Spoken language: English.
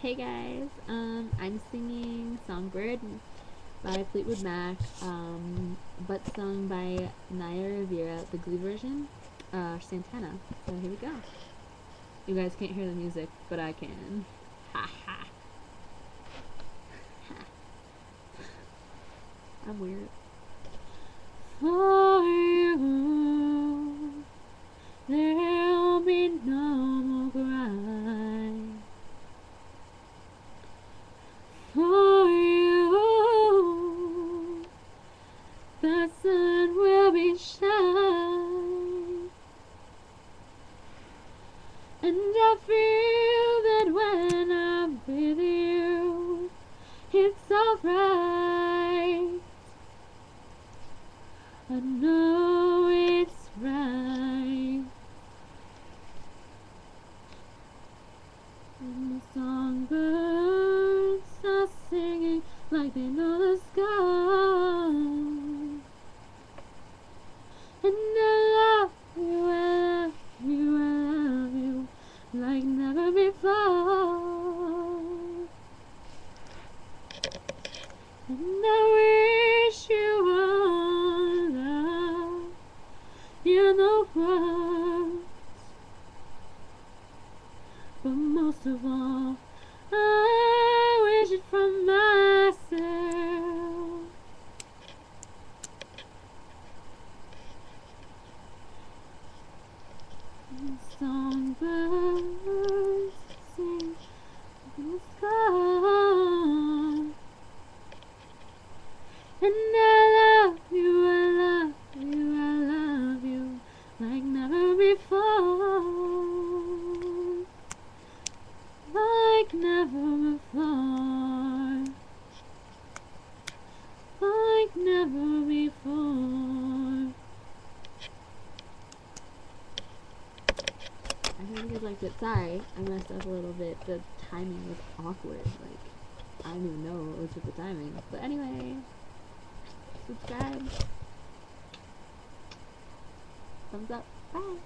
Hey guys, I'm singing Songbird by Fleetwood Mac, but sung by Naya Rivera, the Glee version, Santana. So here we go. You guys can't hear the music, but I can. Ha ha. Ha. I'm weird. For you, there'll be no more crying. For you, the sun will be shining, and I feel that when I'm with you, it's alright. I know it's right. And the songbirds are singing like they know the sky. And I love you, I love you, I love you like never before. And I wish you all love in the world. But most of all, I wish it from myself. And songbirds sing in the sky. And I love you, I love you, I love you like never before. Like never before. Like never before. I hope you guys liked it. Sorry, I messed up a little bit. The timing was awkward. Like, I don't even know what was with the timing. But anyway, subscribe. Thumbs up. Bye.